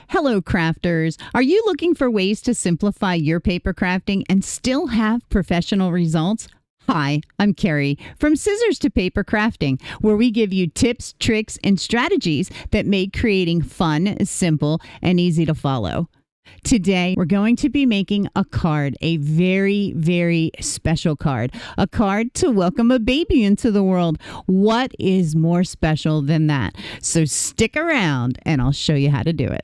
Hello, crafters. Are you looking for ways to simplify your paper crafting and still have professional results? Hi, I'm Keri from Scissors to Paper Crafting, where we give you tips, tricks, and strategies that make creating fun, simple, and easy to follow. Today, we're going to be making a card, a very, very special card, a card to welcome a baby into the world. What is more special than that? So stick around and I'll show you how to do it.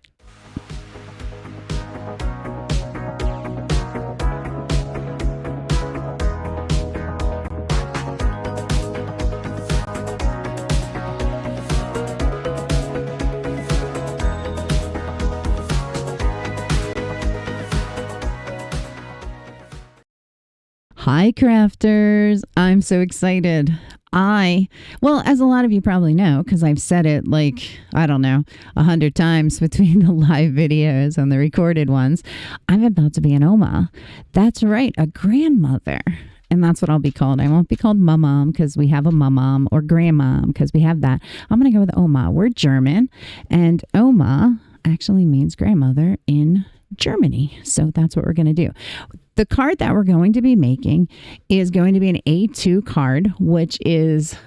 Hi, crafters. I'm so excited. As a lot of you probably know, because I've said it 100 times between the live videos and the recorded ones, I'm about to be an Oma. That's right, a grandmother. And that's what I'll be called. I won't be called Mom because we have a Mom or Grandmom because we have that. I'm going to go with Oma. We're German, and Oma actually means grandmother in Germany. So that's what we're going to do. The card that we're going to be making is going to be an A2 card, which is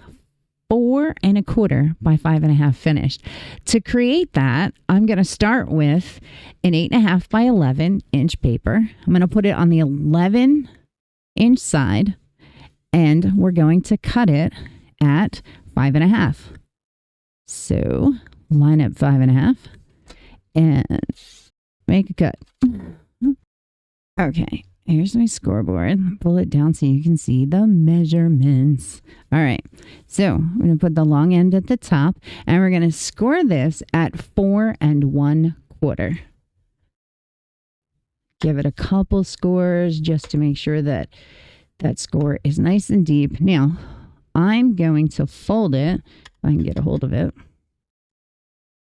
4 1/4 by 5 1/2 finished. To create that, I'm going to start with an 8 1/2 by 11 inch paper. I'm going to put it on the 11 inch side, and we're going to cut it at 5 1/2. So line up 5 1/2 and make a cut. Okay. Here's my scoreboard. Pull it down so you can see the measurements. All right. So I'm going to put the long end at the top, and we're going to score this at 4 1/4. Give it a couple scores just to make sure that that score is nice and deep. Now, I'm going to fold it. If I can get a hold of it.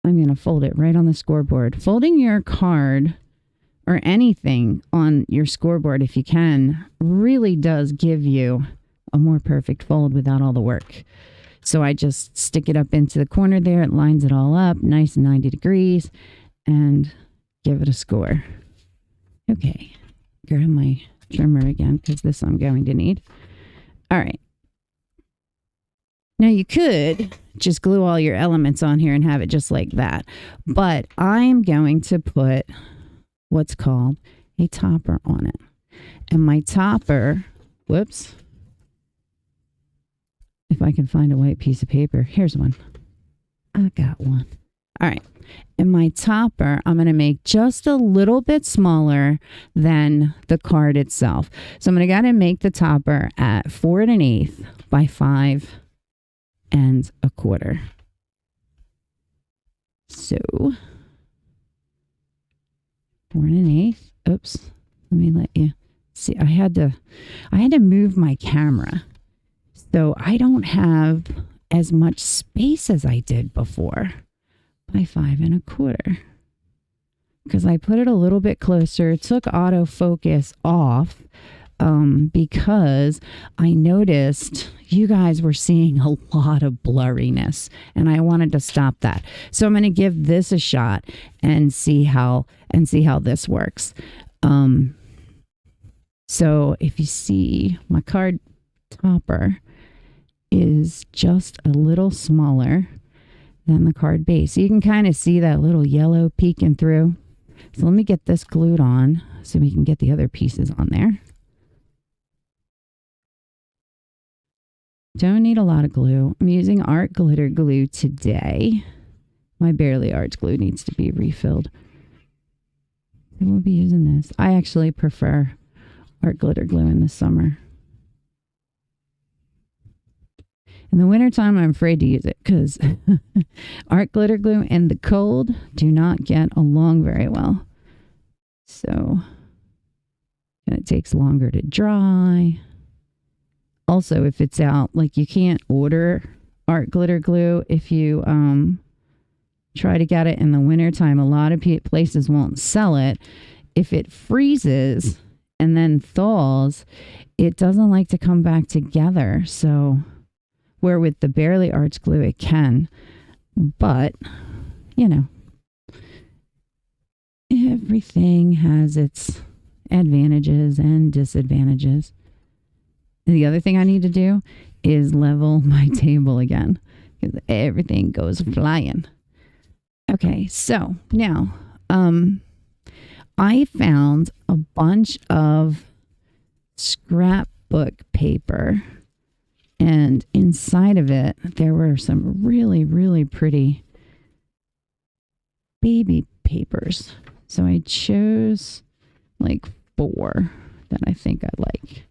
I'm going to fold it right on the scoreboard. Folding your card or anything on your scoreboard, if you can, really does give you a more perfect fold without all the work. So I just stick it up into the corner there. It lines it all up nice and 90 degrees and give it a score. Okay, grab my trimmer again because this I'm going to need. All right. Now you could just glue all your elements on here and have it just like that. But I'm going to put what's called a topper on it. And my topper, if I can find a white piece of paper, here's one. I got one. All right. And my topper, I'm going to make just a little bit smaller than the card itself. So I'm going to gotta make the topper at 4 1/8 by 5 1/4. So 4 1/8. Oops. Let me let you see. I had to move my camera. So I don't have as much space as I did before by 5 1/4. Because I put it a little bit closer, took autofocus off because I noticed you guys were seeing a lot of blurriness and I wanted to stop that. So I'm going to give this a shot and see how this works. So if you see, my card topper is just a little smaller than the card base. So you can kind of see that little yellow peeking through. So let me get this glued on so we can get the other pieces on there. Don't need a lot of glue. I'm using art glitter glue today. My Barely Arts glue needs to be refilled. So we'll be using this. I actually prefer art glitter glue in the summer. In the wintertime, I'm afraid to use it because art glitter glue and the cold do not get along very well. So, and it takes longer to dry. Also, if it's out, you can't order art glitter glue if you try to get it in the wintertime. A lot of places won't sell it. If it freezes and then thaws, it doesn't like to come back together. So, where with the Barely Arts glue, it can. But, everything has its advantages and disadvantages. The other thing I need to do is level my table again because everything goes flying. Okay, so now I found a bunch of scrapbook paper, and inside of it there were some really, really pretty baby papers. So I chose like 4 that I think I like.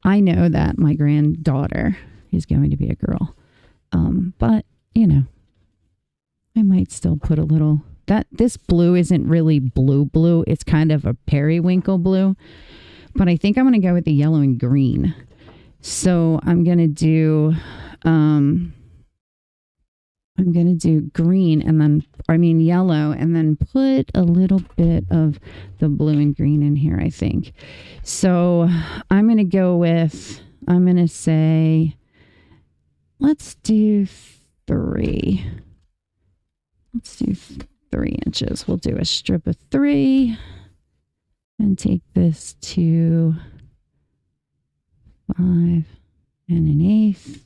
I know that my granddaughter is going to be a girl. But, you know, I might still put a little... This blue isn't really blue. It's kind of a periwinkle blue. But I think I'm going to go with the yellow and green. So I'm going to do... I'm going to do green and then, yellow, and then put a little bit of the blue and green in here, I think. So I'm going to go with, I'm going to say, let's do 3. Let's do 3 inches. We'll do a strip of 3 and take this to 5 and 1/8.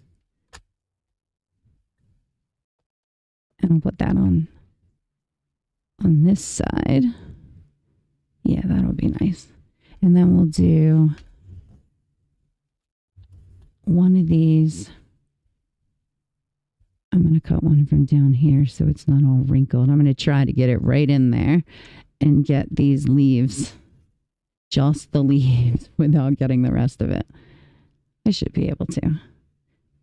And I'll put that on this side. Yeah, that'll be nice. And then we'll do one of these. I'm going to cut one from down here so it's not all wrinkled. I'm going to try to get it right in there and get these leaves, just the leaves, without getting the rest of it. I should be able to.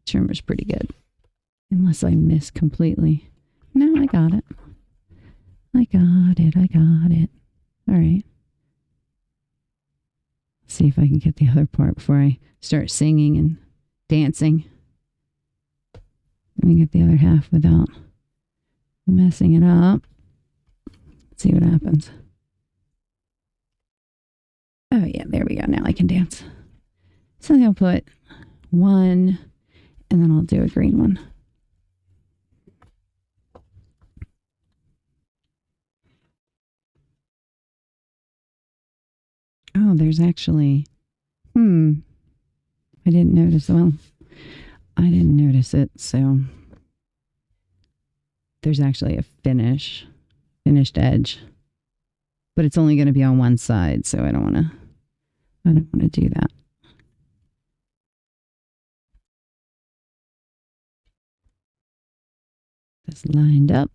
Trimmer's pretty good. Unless I miss completely. No, I got it. I got it. All right. Let's see if I can get the other part before I start singing and dancing. Let me get the other half without messing it up. Let's see what happens. Oh, yeah, there we go. Now I can dance. So I'll put 1, and then I'll do a green one. Oh, there's actually, I didn't notice. Well, I didn't notice it. So there's actually a finished edge, but it's only going to be on one side. So I don't want to do that. This lined up.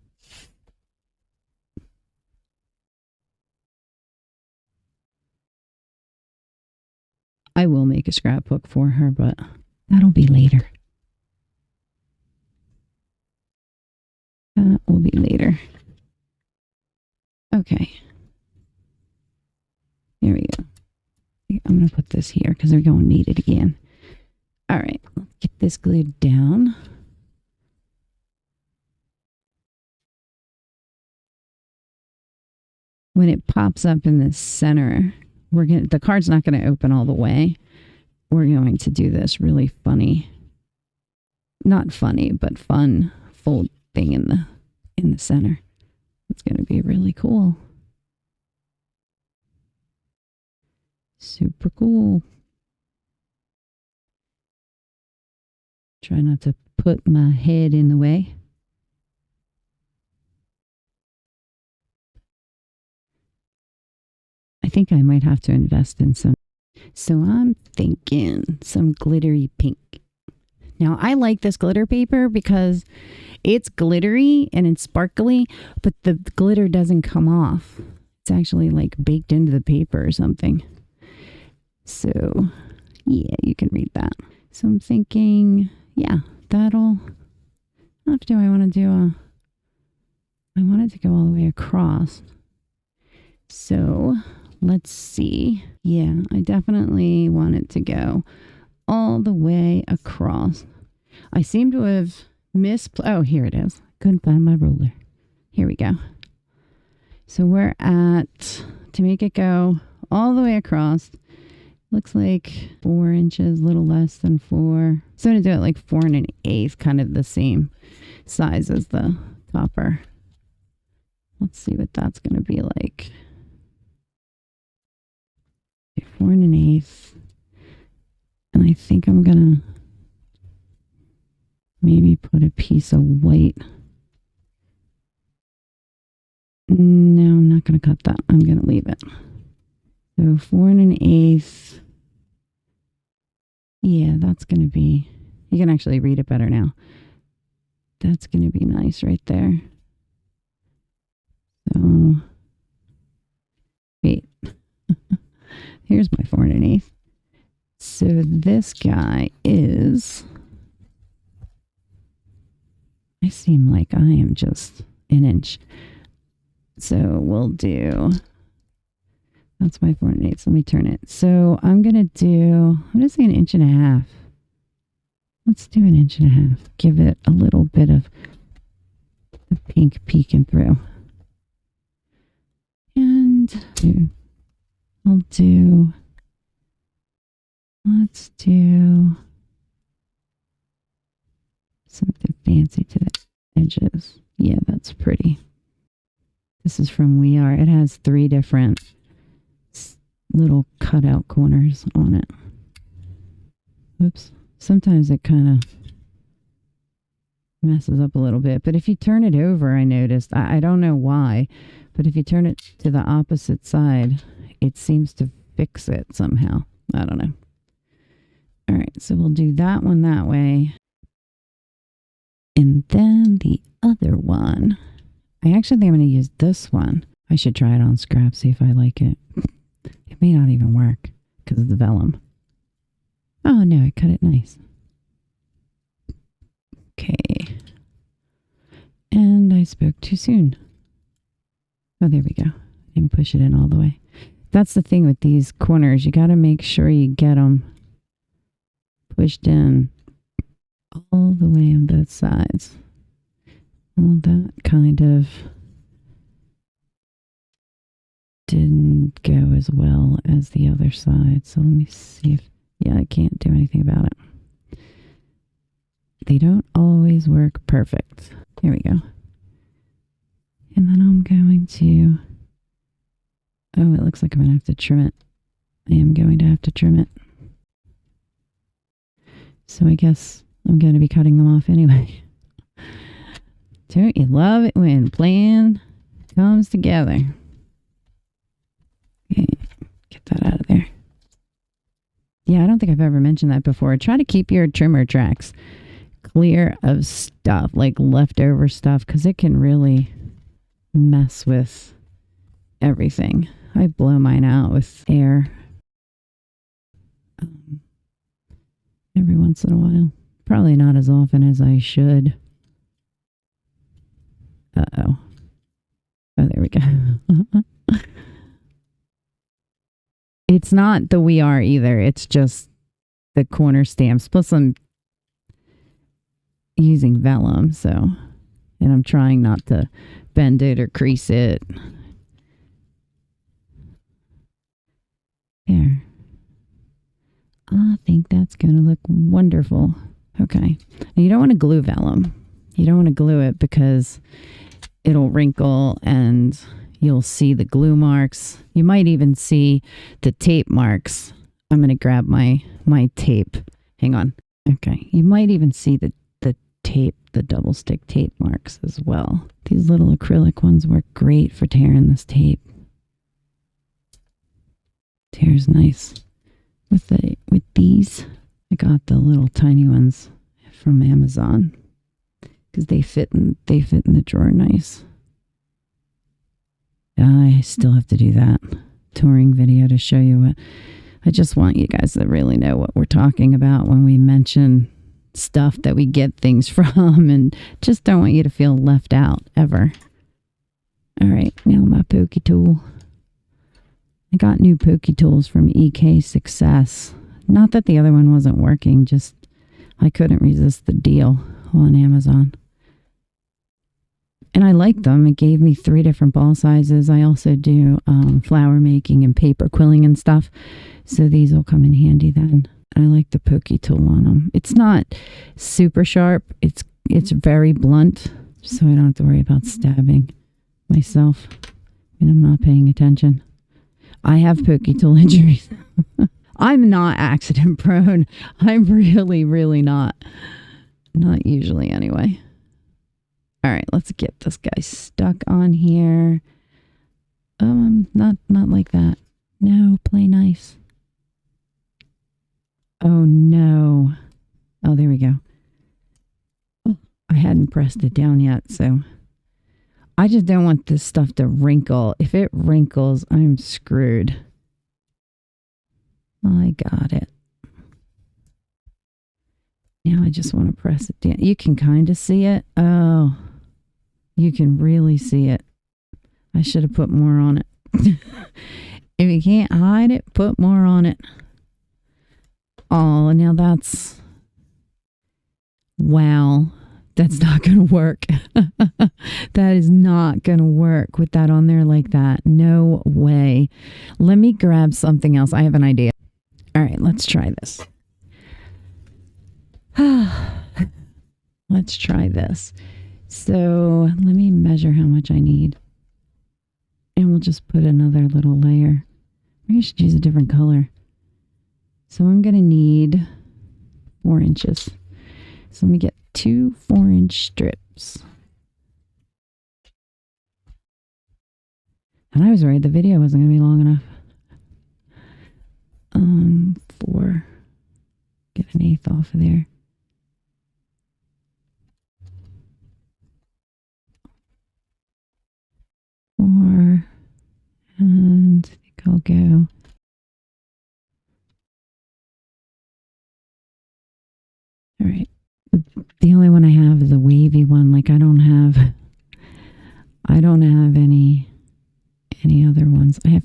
I will make a scrapbook for her, but that'll be later. That will be later. Okay. Here we go. I'm going to put this here because we're going to need it again. All right. Let's get this glued down. When it pops up in the center, the card's not going to open all the way. We're going to do this really funny, not funny, but fun fold thing in the center. It's going to be really cool. Super cool. Try not to put my head in the way. I think I might have to invest in some. So I'm thinking some glittery pink. Now I like this glitter paper because it's glittery and it's sparkly, but the glitter doesn't come off. It's actually like baked into the paper or something. So yeah, you can read that. So I'm thinking, yeah, that'll, what do I want to do? I want it to go all the way across. So let's see. Yeah, I definitely want it to go all the way across. I seem to have oh, here it is. Couldn't find my ruler. Here we go. So we're at, to make it go all the way across, looks like 4 inches, a little less than 4. So I'm going to do it like 4 1/8, kind of the same size as the topper. Let's see what that's going to be like. 4 1/8. And I think I'm going to maybe put a piece of white. No, I'm not going to cut that. I'm going to leave it. So 4 1/8. Yeah, that's going to be, you can actually read it better now. That's going to be nice right there. So, wait. Here's my 4 1/8. So this guy is, I seem like I am just an inch. So we'll do, that's my 4 1/8. Let me turn it. So I'm going to say 1.5 inches. Let's do 1.5 inches. Give it a little bit of the pink peeking through. And let's do something fancy to the edges. Yeah, that's pretty. This is from We Are. It has 3 different little cutout corners on it. Oops. Sometimes it kind of messes up a little bit. But if you turn it over, I noticed, I don't know why, but if you turn it to the opposite side, it seems to fix it somehow. I don't know. All right, so we'll do that one that way. And then the other one, I actually think I'm going to use this one. I should try it on scrap, see if I like it. It may not even work because of the vellum. Oh no, I cut it nice. Okay. And I spoke too soon. Oh, there we go. Didn't push it in all the way. That's the thing with these corners. You got to make sure you get them pushed in all the way on both sides. Well, that kind of didn't go as well as the other side. So let me see if, yeah, I can't do anything about it. They don't always work perfect. Here we go. And then I'm going to, oh, it looks like I'm going to have to trim it. I am going to have to trim it. So I guess I'm going to be cutting them off anyway. Don't you love it when plan comes together? Okay, get that out of there. Yeah, I don't think I've ever mentioned that before. Try to keep your trimmer tracks clear of stuff, like leftover stuff, because it can really mess with everything. I blow mine out with air every once in a while. Probably not as often as I should. Uh-oh. Oh, there we go. It's not the We Are either. It's just the corner stamps. Plus I'm using vellum, so, and I'm trying not to bend it or crease it. There. I think that's going to look wonderful. Okay. Now you don't want to glue vellum. You don't want to glue it because it'll wrinkle and you'll see the glue marks. You might even see the tape marks. I'm going to grab my tape. Hang on. Okay. You might even see the tape, the double stick tape marks as well. These little acrylic ones work great for tearing this tape. Tears nice. With these, I got the little tiny ones from Amazon because they fit in the drawer nice. I still have to do that touring video to show you what. I just want you guys to really know what we're talking about when we mention stuff that we get things from, and just don't want you to feel left out ever. All right, now my pokey tool. I got new pokey tools from EK Success. Not that the other one wasn't working, just I couldn't resist the deal on Amazon. And I liked them. It gave me 3 different ball sizes. I also do flower making and paper quilling and stuff. So these will come in handy then. I like the pokey tool on them. It's not super sharp. It's very blunt, so I don't have to worry about stabbing. myself when I'm not paying attention. I have pokey tool injuries. I'm not accident prone. I'm really, really not. Not usually anyway. All right, let's get this guy stuck on here. Not like that. No, play nice. Oh no. Oh, there we go. Oh, I hadn't pressed it down yet, so I just don't want this stuff to wrinkle. If it wrinkles, I'm screwed. I got it. Now I just want to press it down. You can kind of see it. Oh, you can really see it. I should have put more on it. If you can't hide it, put more on it. Oh, now that's... Wow. That's not going to work. That is not going to work with that on there like that. No way. Let me grab something else. I have an idea. All right, let's try this. Let's try this. So let me measure how much I need. And we'll just put another little layer. Maybe I should use a different color. So I'm going to need 4 inches. So let me get 2 4-inch strips. And I was worried the video wasn't going to be long enough. 4. Get an 1/8 off of there. Four, and I think I'll go. All right. The only one I have is a wavy one. Like I don't have any other ones. I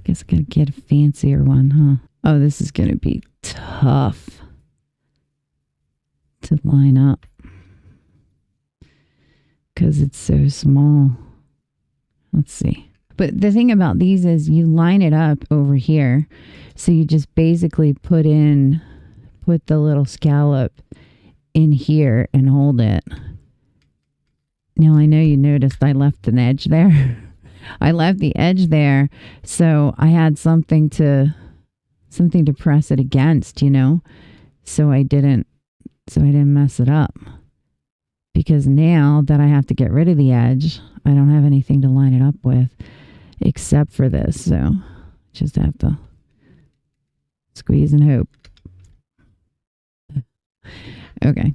guess I gotta get a fancier one, huh? Oh, this is gonna be tough to line up because it's so small. Let's see. But the thing about these is you line it up over here. So you just basically put the little scallop in here and hold it. Now I know you noticed I left an edge there. I left the edge there. So I had something to press it against, so I didn't mess it up. Because now that I have to get rid of the edge, I don't have anything to line it up with except for this. So just have to squeeze and hope. Okay.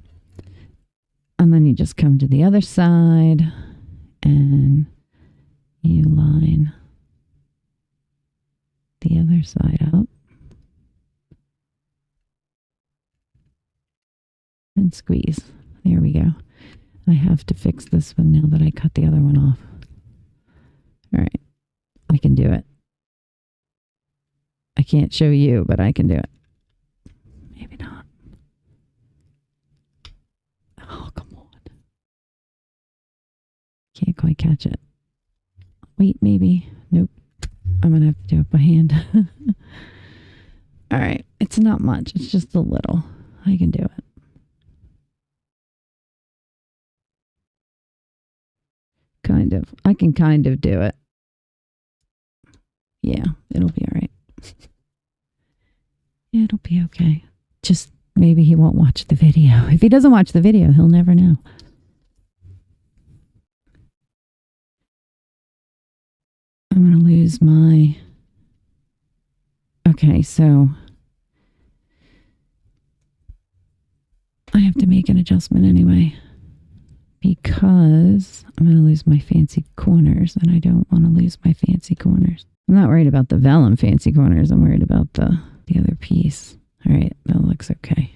And then you just come to the other side and you line the other side up and squeeze. There we go. I have to fix this one now that I cut the other one off. All right. I can do it. I can't show you, but I can do it. Maybe not. Oh, come on. Can't quite catch it. Wait, maybe. Nope. I'm going to have to do it by hand. All right. It's not much. It's just a little. I can do it. Kind of. I can kind of do it. Yeah, it'll be all right. It'll be okay. Just maybe he won't watch the video. If he doesn't watch the video, he'll never know. I'm going to lose my... Okay, so I have to make an adjustment anyway. Because I'm going to lose my fancy corners, and I don't want to lose my fancy corners. I'm not worried about the vellum fancy corners. I'm worried about the other piece. All right, that looks okay.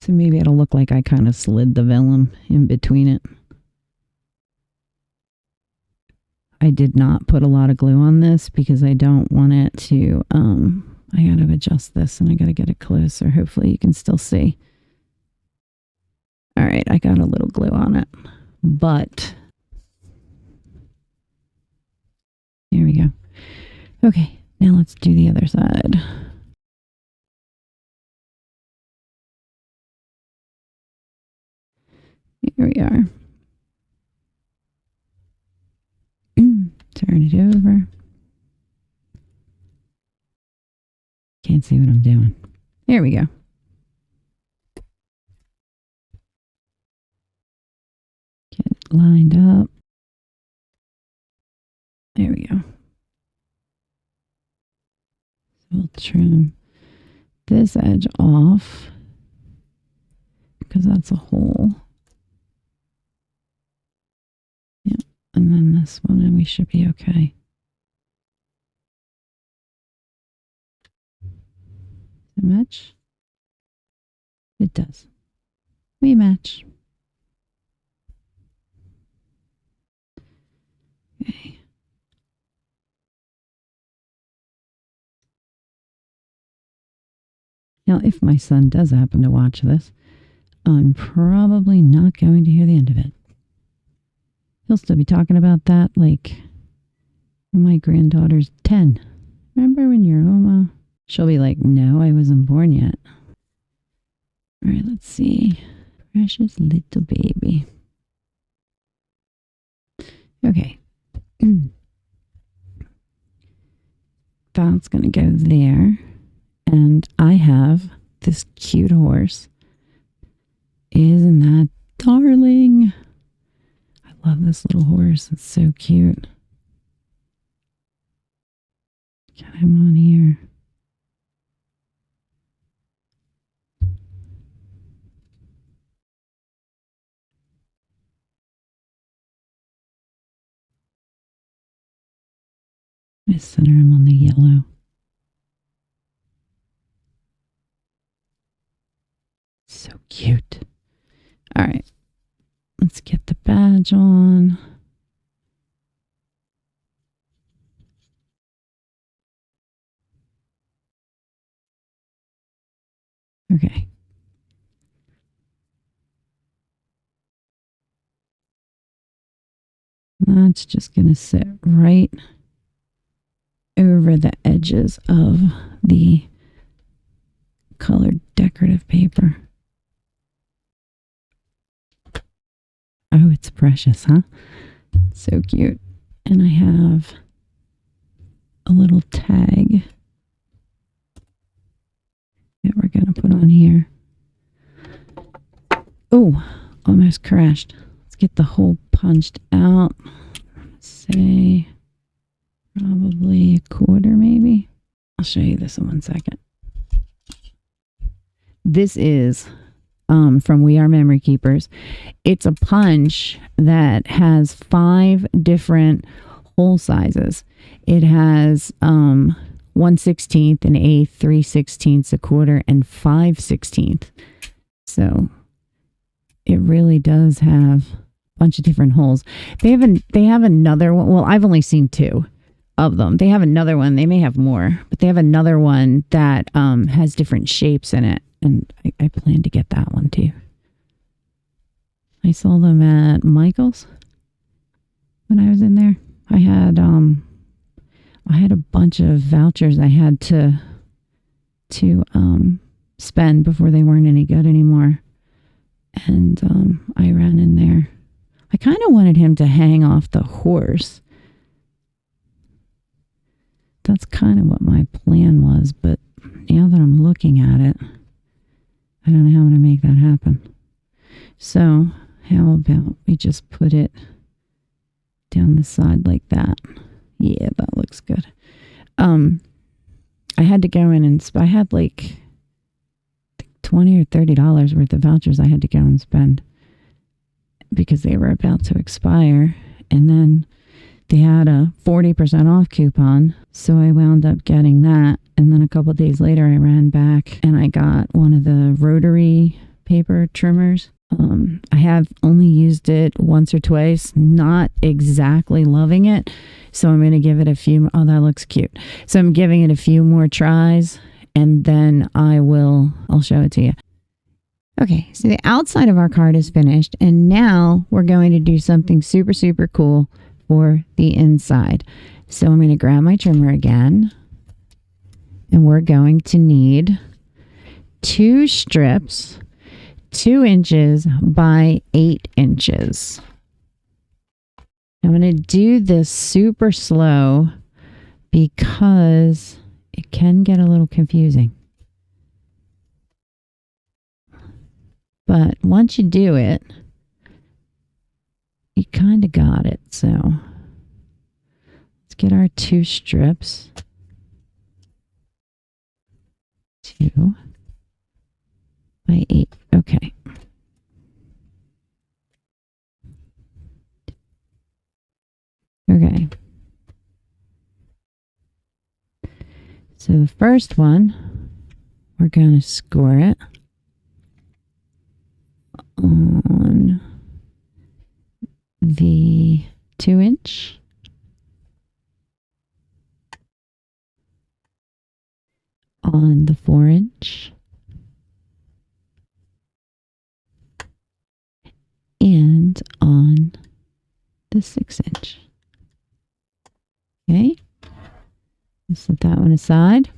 So maybe it'll look like I kind of slid the vellum in between it. I did not put a lot of glue on this because I don't want it to... I got to adjust this and I got to get it closer. Hopefully you can still see. All right, I got a little glue on it, but here we go. Okay, now let's do the other side. Here we are. Turn it over. Can't see what I'm doing. There we go. Get it lined up. There we go. So we'll trim this edge off because that's a hole. Yeah, and then this one, and we should be okay. Does it match? It does. We match. Okay. Now, if my son does happen to watch this, I'm probably not going to hear the end of it. He'll still be talking about that like my granddaughter's 10. Remember when you're home? She'll be like, no, I wasn't born yet. All right, let's see. Precious little baby. Okay. That's going to go there. And I have this cute horse. Isn't that darling? I love this little horse. It's so cute. Get him on here. I center him on the yellow. So cute. All right. Let's get the badge on. Okay. That's just going to sit right over the edges of the colored decorative paper. Oh, it's precious, huh? So cute. And I have a little tag that we're going to put on here. Oh, almost crashed. Let's get the hole punched out. Let's say probably a quarter, maybe. I'll show you this in 1 second. This is from We Are Memory Keepers. It's a punch that has 5 different hole sizes. It has 1/16, an eighth, 3/16, a quarter, and 5/16. So it really does have a bunch of different holes. They have another one. Well, I've only seen 2 of them. They have another one. They may have more, but they have another one that has different shapes in it. And I plan to get that one too. I saw them at Michael's when I was in there. I had a bunch of vouchers I had to spend before they weren't any good anymore. And I ran in there. I kind of wanted him to hang off the horse. That's kind of what my plan was, but now that I'm looking at it, I don't know how I'm going to make that happen. So how about we just put it down the side like that? Yeah, that looks good. I had to go in and I had like $20 or $30 worth of vouchers I had to go and spend because they were about to expire. And then they had a 40% off coupon. So I wound up getting that. And then a couple of days later, I ran back and I got one of the rotary paper trimmers. I have only used it once or twice, not exactly loving it. So I'm going to give it a few. Oh, that looks cute. So I'm giving it a few more tries and then I'll show it to you. Okay, so the outside of our card is finished. And now we're going to do something super, super cool for the inside. So I'm going to grab my trimmer again. And we're going to need 2 strips 2 inches by 8 inches. I'm going to do this super slow because it can get a little confusing. But once you do it, you kind of got it. So let's get our 2 strips. 2 by 8. Okay. Okay. So the first one, we're going to score it on the 2 inch. On the 4 inch. And on the 6 inch. Okay. Set that one aside.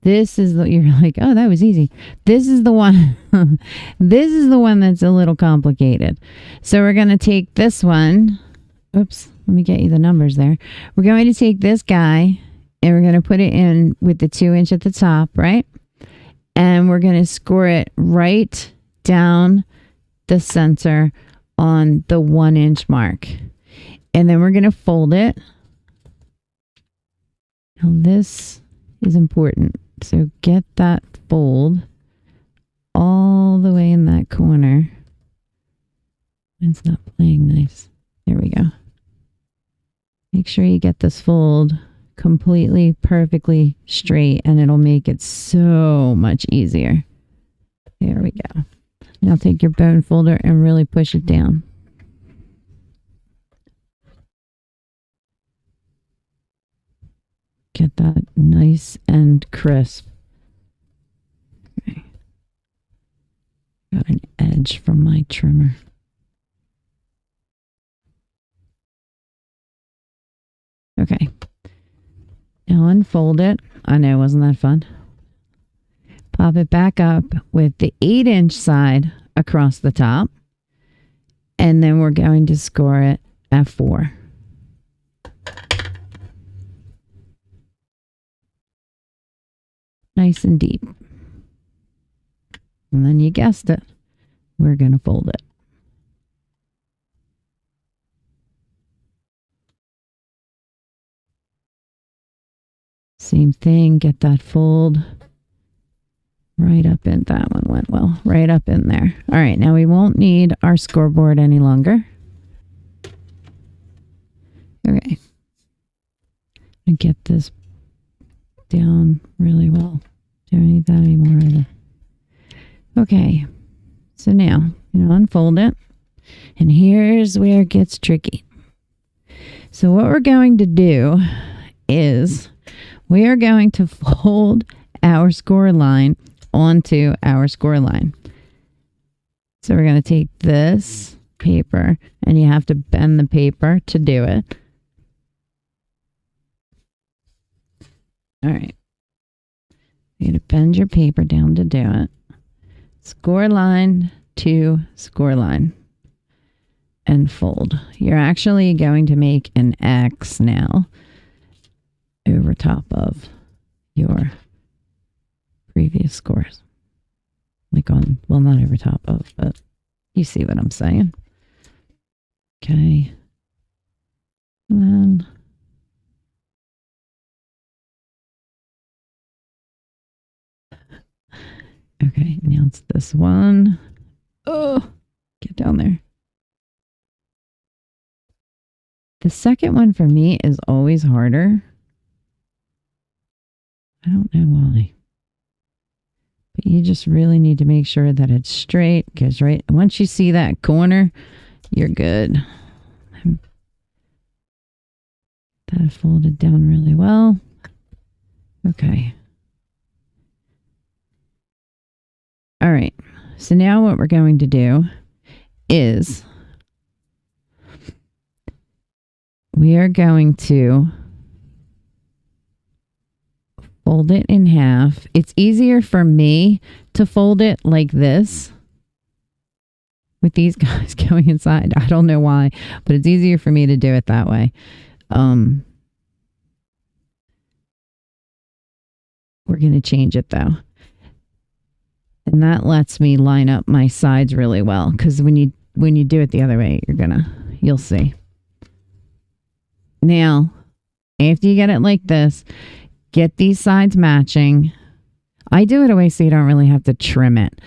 This is the, you're like, oh, that was easy. This is the one. This is the one that's a little complicated. So we're going to take this one. Oops. Let me get you the numbers there. We're going to take this guy and we're going to put it in with the 2 inch at the top, right? And we're going to score it right down the center on the 1 inch mark. And then we're going to fold it. Now this is important. So get that fold all the way in that corner. It's not playing nice. There we go. Make sure you get this fold completely, perfectly straight, and it'll make it so much easier. There we go. Now take your bone folder and really push it down. Get that nice and crisp. Okay. Got an edge from my trimmer. Okay. Now unfold it. I know, wasn't that fun? Pop it back up with the 8 inch side across the top. And then we're going to score it at 4. Nice and deep. And then you guessed it. We're going to fold it. Same thing, get that fold right up in, that one went well, right up in there. All right, now we won't need our scoreboard any longer. Okay. And get this down really well. Don't need that anymore either. Okay, so now, unfold it. And here's where it gets tricky. So what we're going to do is we are going to fold our score line onto our score line. So we're going to take this paper, and you have to bend the paper to do it. All right. You're going to bend your paper down to do it. Score line to score line. And fold. You're actually going to make an X now over top of your previous scores. Like on, well, not over top of, but you see what I'm saying. Okay. And then okay, now it's this one. Oh, get down there. The second one for me is always harder. I don't know why. But you just really need to make sure that it's straight, because right once you see that corner, you're good. That folded down really well. Okay. All right. So now what we're going to do is we are going to fold it in half. It's easier for me to fold it like this with these guys going inside. I don't know why, but it's easier for me to do it that way. We're going to change it though. And that lets me line up my sides really well, because when you do it the other way, you'll see. Now, after you get it like this, get these sides matching. I do it away so you don't really have to trim it.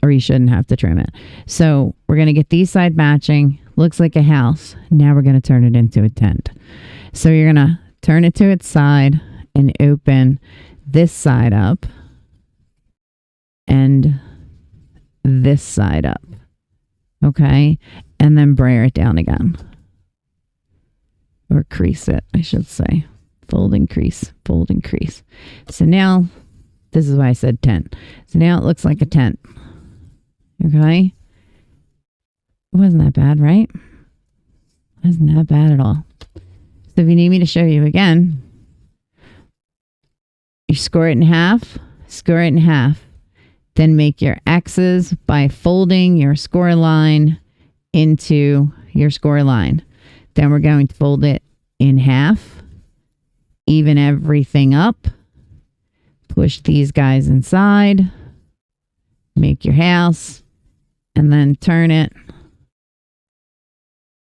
Or you shouldn't have to trim it. So we're going to get these side matching. Looks like a house. Now we're going to turn it into a tent. So you're going to turn it to its side and open this side up and this side up. Okay? And then brayer it down again. Or crease it, I should say. Fold and crease, fold and crease. So now, this is why I said tent. So now it looks like a tent. Okay? It wasn't that bad, right? It wasn't that bad at all. So if you need me to show you again, you score it in half, score it in half. Then make your X's by folding your score line into your score line. Then we're going to fold it in half, even everything up, push these guys inside, make your house, and then turn it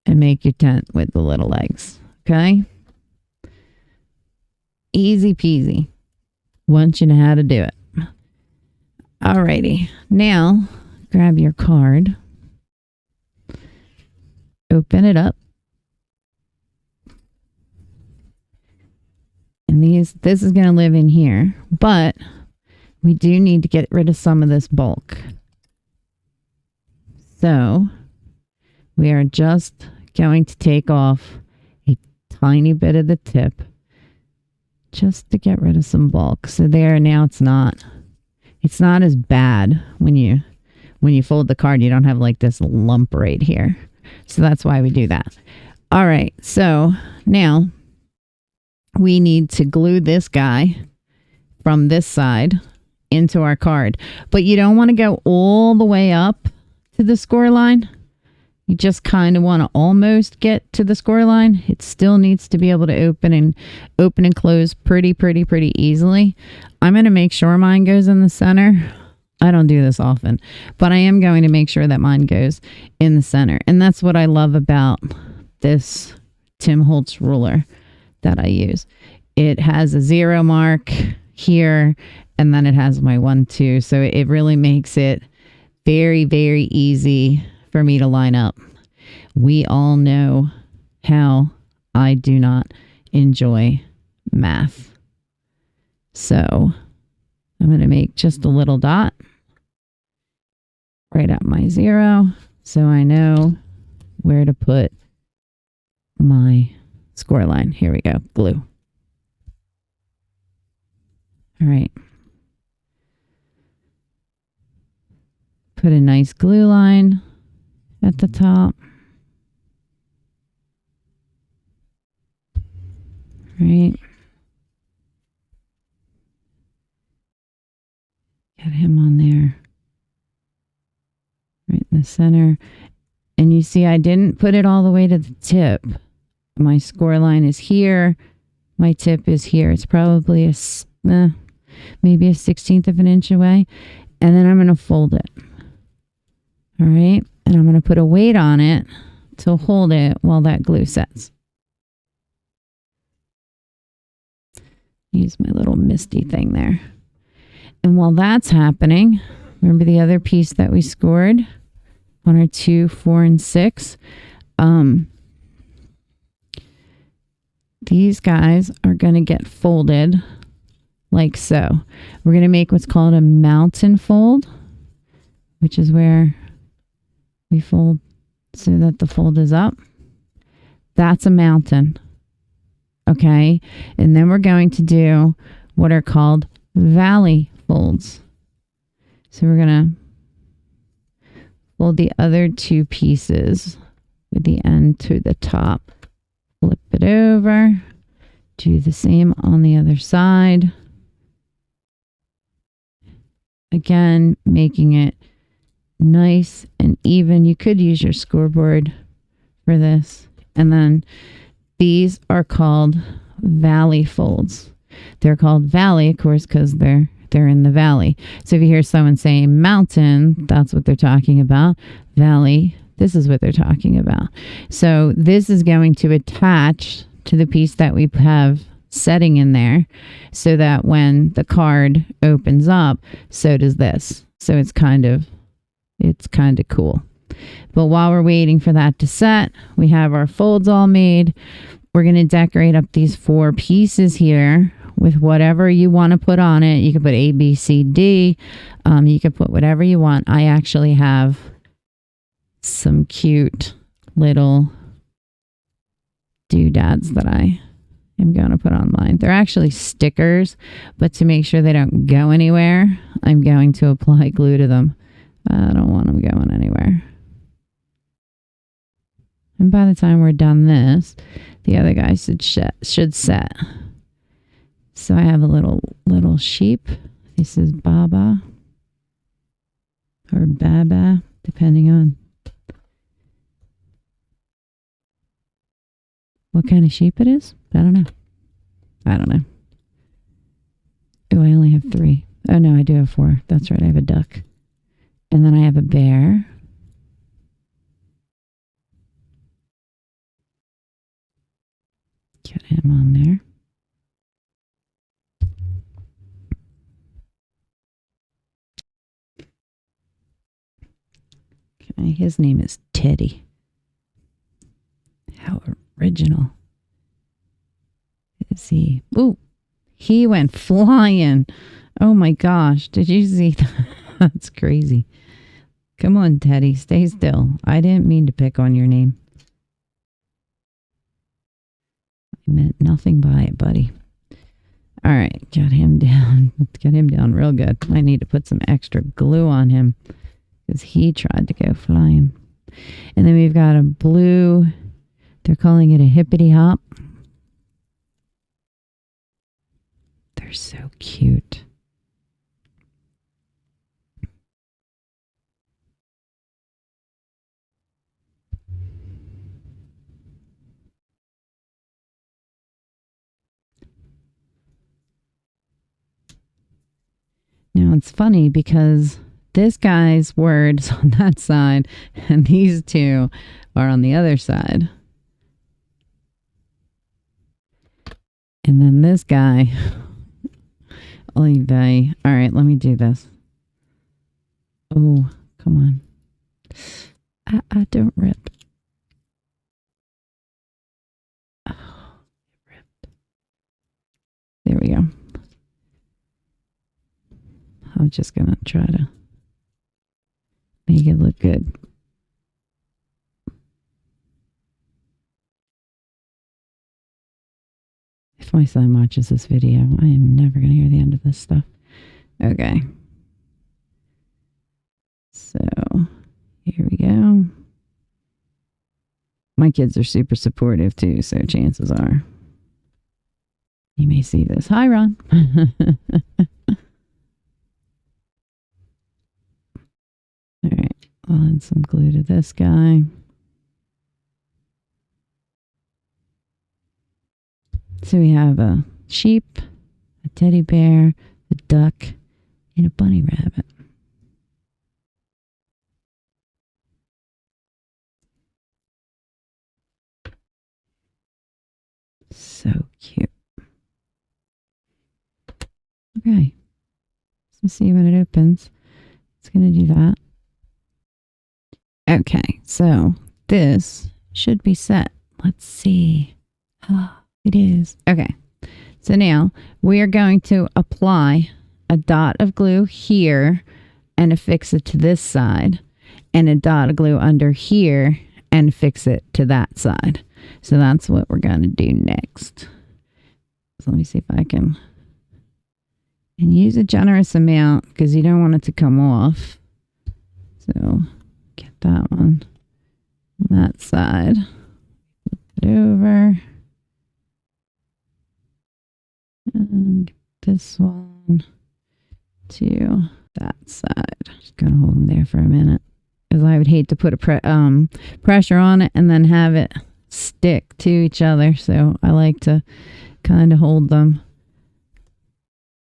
and make your tent with the little legs. Okay? Easy peasy. Once you know how to do it. Alrighty. Now, grab your card. Open it up. And this is going to live in here, but we do need to get rid of some of this bulk. So we are just going to take off a tiny bit of the tip just to get rid of some bulk. So there, now it's not as bad when you fold the card. You don't have like this lump right here. So that's why we do that. All right. So now we need to glue this guy from this side into our card. But you don't want to go all the way up to the score line. You just kind of want to almost get to the score line. It still needs to be able to open and close pretty easily. I'm going to make sure mine goes in the center. I don't do this often, but I am going to make sure that mine goes in the center. And that's what I love about this Tim Holtz ruler that I use. It has a 0 mark here, and then it has my 1, 2. So it really makes it very easy for me to line up. We all know how I do not enjoy math. So I'm going to make just a little dot right at my 0 so I know where to put my score line. Here we go. Glue. All right. Put a nice glue line at the top. Right. Get him on there. Right in the center. And you see I didn't put it all the way to the tip. My score line is here. My tip is here. It's probably maybe a 1/16 of an inch away. And then I'm going to fold it. All right. And I'm going to put a weight on it to hold it while that glue sets. Use my little misty thing there. And while that's happening, remember the other piece that we scored on our 2, 4, and 6? These guys are going to get folded like so. We're going to make what's called a mountain fold, which is where we fold so that the fold is up. That's a mountain. Okay. And then we're going to do what are called valley folds. So we're going to fold the other 2 pieces with the end to the top. Flip it over. Do the same on the other side. Again, making it nice and And even you could use your scoreboard for this. And then these are called valley folds. They're called valley, of course, because they're in the valley. So if you hear someone saying mountain, that's what they're talking about. Valley, this is what they're talking about. So this is going to attach to the piece that we have setting in there, so that when the card opens up, so does this. So it's kind of cool. But while we're waiting for that to set, we have our folds all made. We're going to decorate up these 4 pieces here with whatever you want to put on it. You can put A, B, C, D. You can put whatever you want. I actually have some cute little doodads that I am going to put on mine. They're actually stickers, but to make sure they don't go anywhere, I'm going to apply glue to them. I don't want them going anywhere. And by the time we're done this, the other guy should set. So I have a little sheep. This is Baba or Baba, depending on what kind of sheep it is. I don't know. Oh, I only have 3. Oh no, I do have 4. That's right, I have a duck. And then I have a bear. Get him on there. Okay, his name is Teddy. How original is he? Ooh, he went flying. Oh my gosh, did you see that? That's crazy. Come on, Teddy, stay still. I didn't mean to pick on your name. I meant nothing by it, buddy. All right, got him down. Got him down real good. I need to put some extra glue on him because he tried to go flying. And then we've got a blue, they're calling it a hippity hop. They're so cute. Now it's funny because this guy's word's on that side and these 2 are on the other side. And then this guy, oy vey. All right, let me do this. Oh, come on. I don't rip. Oh, it ripped. There we go. I'm just going to try to make it look good. If my son watches this video, I am never going to hear the end of this stuff. Okay. So, here we go. My kids are super supportive too, so chances are you may see this. Hi, Ron. All right, I'll add some glue to this guy. So we have a sheep, a teddy bear, a duck, and a bunny rabbit. So cute. Okay, let's see when it opens. It's going to do that. Okay, so this should be set. Let's see. Oh, it is. Okay, so now we are going to apply a dot of glue here and affix it to this side, and a dot of glue under here and fix it to that side. So that's what we're going to do next. So let me see if I can. And use a generous amount because you don't want it to come off. So get that one on that side. Flip it over. And get this one to that side. Just going to hold them there for a minute. because I would hate to put a pressure on it and then have it stick to each other. So I like to kind of hold them,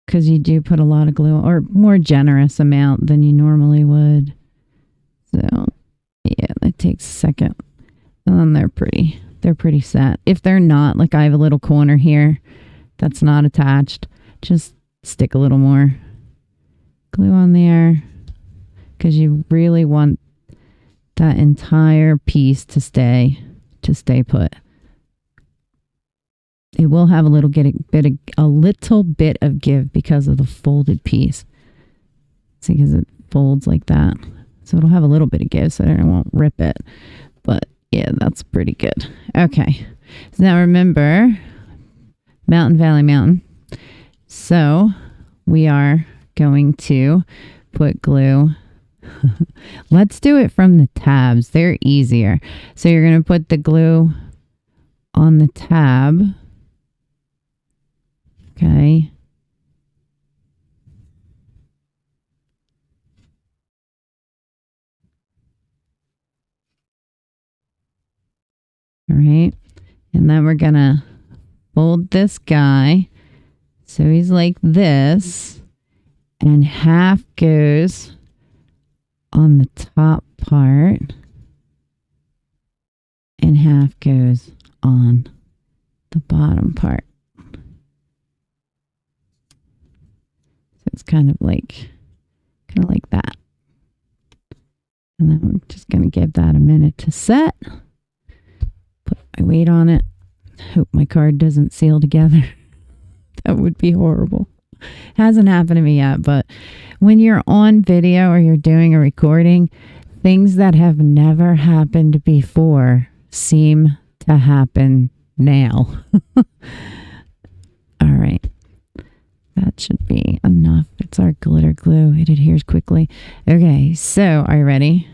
because you do put a lot of glue, or more generous amount than you normally would. So yeah, that takes a second. And then they're pretty set. If they're not, like I have a little corner here that's not attached, just stick a little more glue on there, because you really want that entire piece to stay put. It will have a little bit of give because of the folded piece. See, because it folds like that. So it'll have a little bit of give so that it won't rip it. But yeah, that's pretty good. Okay. So now remember, mountain, valley, mountain. So we are going to put glue. Let's do it from the tabs. They're easier. So you're going to put the glue on the tab. Okay. All right. And then we're going to fold this guy. So he's like this. And half goes on the top part. And half goes on the bottom part. So it's kind of like that. And then we're just going to give that a minute to set. Put my weight on it. Hope my card doesn't seal together. That would be horrible. Hasn't happened to me yet, but when you're on video or you're doing a recording, things that have never happened before seem to happen now. All right. That should be enough. It's our glitter glue. It adheres quickly. Okay, so are you ready?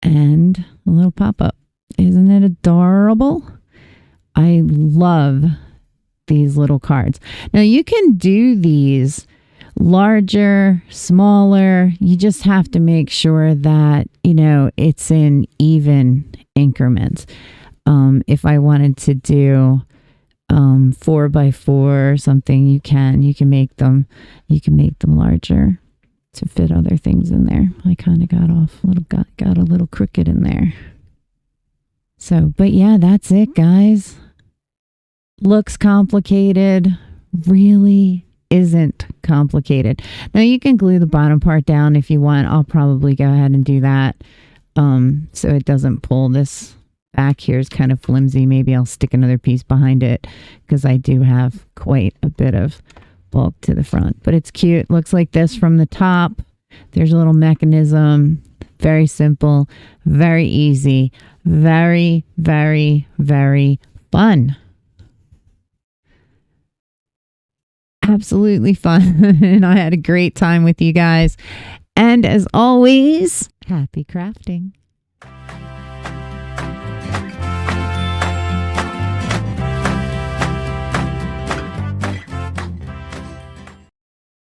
And a little pop-up. Isn't it adorable? I love these little cards. Now you can do these larger, smaller. You just have to make sure that, it's in even increments. If I wanted to do 4x4 or something, you can make them larger to fit other things in there. I kind of got a little crooked in there. So, but yeah, that's it, guys. Looks complicated, really isn't complicated. Now you can glue the bottom part down if you want. I'll probably go ahead and do that. So it doesn't pull. This back here is kind of flimsy. Maybe I'll stick another piece behind it, because I do have quite a bit of bulk to the front. But it's cute. Looks like this from the top. There's a little mechanism. Very simple, very easy, very, very, very fun. Absolutely fun. And I had a great time with you guys. And as always, happy crafting.